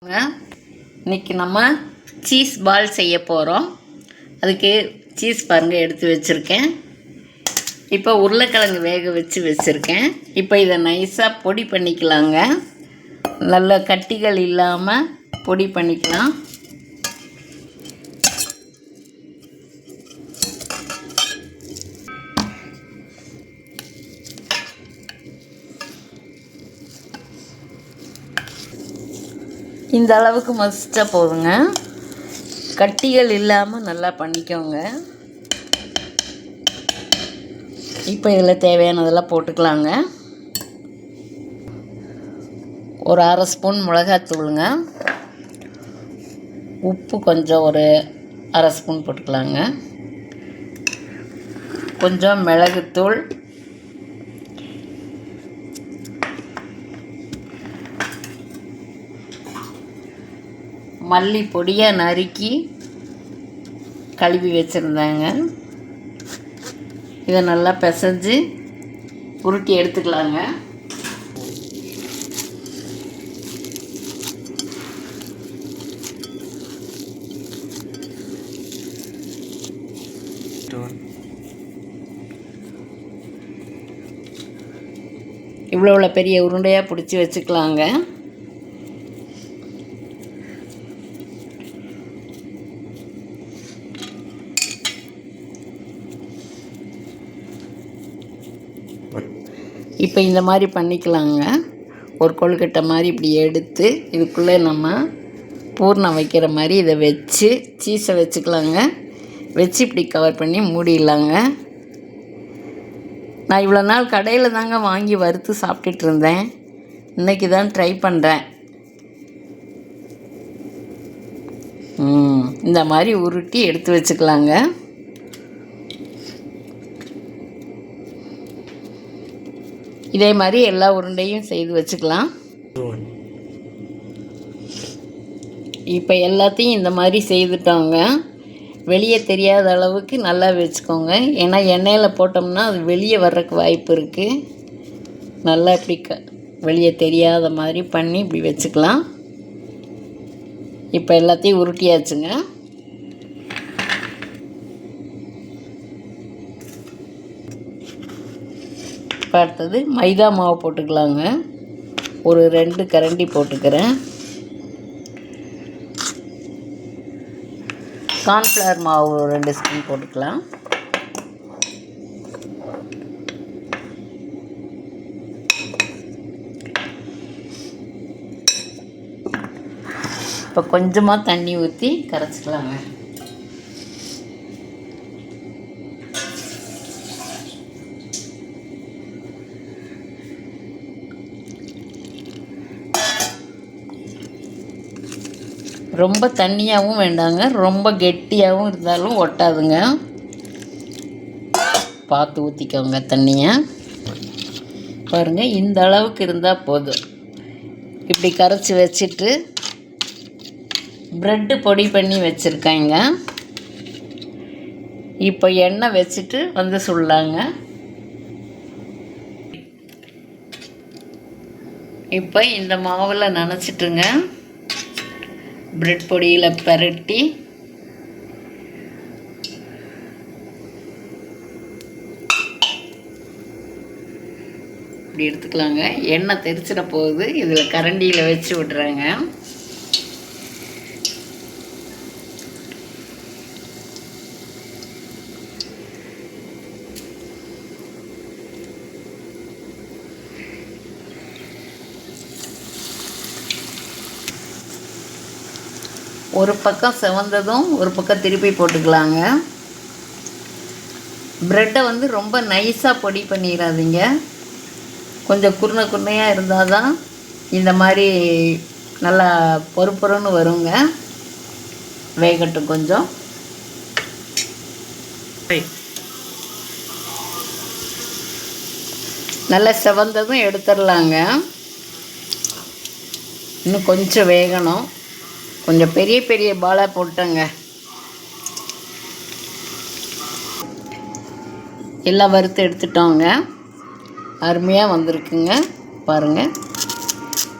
இன்றைக்கி நம்ம cheese ball செய்ய போகிறோம். அதுக்கு சீஸ் பாருங்கள் எடுத்து வச்சுருக்கேன். இப்போ உருளைக்கிழங்கு வேக வச்சுருக்கேன். இப்போ இதை நைஸாக பொடி பண்ணிக்கலாங்க. நல்ல கட்டிகள் இல்லாமல் பொடி பண்ணிக்கலாம். இந்த அளவுக்கு மசிச்சா போதுங்க. கட்டிகள் இல்லாமல் நல்லா பண்ணிக்கோங்க. இப்போ இதில் தேவையானதெல்லாம் போட்டுக்கலாங்க. ஒரு அரை ஸ்பூன் மிளகாத்தூளுங்க. உப்பு கொஞ்சம் ஒரு அரை ஸ்பூன் போட்டுக்கலாங்க. கொஞ்சம் மிளகுத்தூள், மல்லி பொடியாக நறுக்கி கழுவி வச்சுருந்தாங்க. இதை நல்லா பிசைஞ்சு உருட்டி எடுத்துக்கலாங்க. இவ்வளோ பெரிய உருண்டையாக பிடிச்சி வச்சுக்கலாங்க. இப்போ இந்த மாதிரி பண்ணிக்கலாங்க. ஒரு கொழுக்கட்டை மாதிரி இப்படி எடுத்து இதுக்குள்ளே நம்ம பூர்ணம் வைக்கிற மாதிரி இதை வச்சு சீஸை வச்சுக்கலாங்க. வச்சு இப்படி கவர் பண்ணி மூடிடலாங்க. நான் இவ்வளோ நாள் கடையில் தாங்க வாங்கி வறுத்து சாப்பிட்டுட்டு இருந்தேன். இன்றைக்கி தான் ட்ரை பண்ணுறேன். இந்த மாதிரி உருட்டி எடுத்து வச்சுக்கலாங்க. இதே மாதிரி எல்லா உருண்டையும் செய்து வச்சுக்கலாம். இப்போ எல்லாத்தையும் இந்த மாதிரி செய்துட்டோங்க. வெளியே தெரியாத அளவுக்கு நல்லா வச்சுக்கோங்க. ஏன்னா எண்ணெயில் போட்டோம்னா அது வெளியே வர்றதுக்கு வாய்ப்பு இருக்குது. நல்லா இப்படி வெளியே தெரியாத மாதிரி பண்ணி இப்படி வச்சுக்கலாம். இப்போ எல்லாத்தையும் உருட்டியாச்சுங்க. இப்போ அடுத்தது மைதா மாவு போட்டுக்கலாங்க. ஒரு 2 கரண்டி போட்டுக்கிறேன். கார்ன்ஃப்ளவர் மாவு 2 ஸ்பூன் போட்டுக்கலாம். இப்போ கொஞ்சமாக தண்ணி ஊற்றி கரைச்சிக்கலாங்க. ரொம்ப தண்ணியாகவும் வேண்டாங்க, ரொம்ப கெட்டியாகவும் இருந்தாலும் ஒட்டாதுங்க. பார்த்து ஊற்றிக்கோங்க தண்ணியை. பாருங்கள், இந்த அளவுக்கு இருந்தால் போதும். இப்படி கரைச்சி வச்சுட்டு ப்ரெட்டு பொடி பண்ணி வச்சுருக்கேங்க. இப்போ எண்ணெய் வச்சுட்டு வந்து சுடலாங்க. இப்போ இந்த மாவில் நனைச்சிட்டுங்க ப்ரெட் பொடியில் பரட்டி இப்படி எடுத்துக்கலாங்க. எண்ணெய் தெரிச்சிட போகுது. இதில் கரண்டியில் வச்சு விட்றாங்க. ஒரு பக்கம் செவந்ததும் ஒரு பக்கம் திருப்பி போட்டுக்கலாங்க. ப்ரெட்டை வந்து ரொம்ப நைஸாக பொடி பண்ணிடாதீங்க. கொஞ்சம் குருணையாக இருந்தால் தான் இந்த மாதிரி நல்லா பொறுன்னு வருங்க. வேகட்டும் கொஞ்சம். நல்லா செவந்ததும் எடுத்துடலாங்க. இன்னும் கொஞ்சம் வேகணும். கொஞ்சம் பெரிய பெரிய பாலாக போட்டேங்க. எல்லாம் வறுத்து எடுத்துட்டோங்க. அருமையாக வந்திருக்குங்க. பாருங்கள்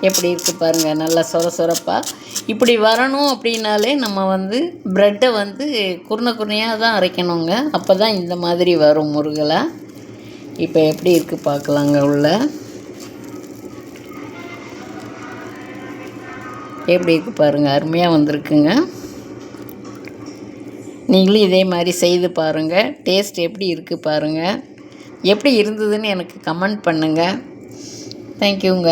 எப்படி இருக்குது பாருங்கள், நல்லா சொர சொரப்பாக. இப்படி வரணும் அப்படின்னாலே நம்ம வந்து ப்ரெட்டை வந்து குருணையாக தான் அரைக்கணுங்க. அப்போ தான் இந்த மாதிரி வரும் முருகலா. இப்போ எப்படி இருக்குது பார்க்கலாங்க. உள்ள எப்படி இருக்குது பாருங்கள், அருமையாக வந்திருக்குங்க. நீங்களும் இதே மாதிரி செய்து பாருங்கள். டேஸ்ட் எப்படி இருக்குது பாருங்கள். எப்படி இருந்ததுன்னு எனக்கு கமெண்ட் பண்ணுங்கள். தேங்க்யூங்க.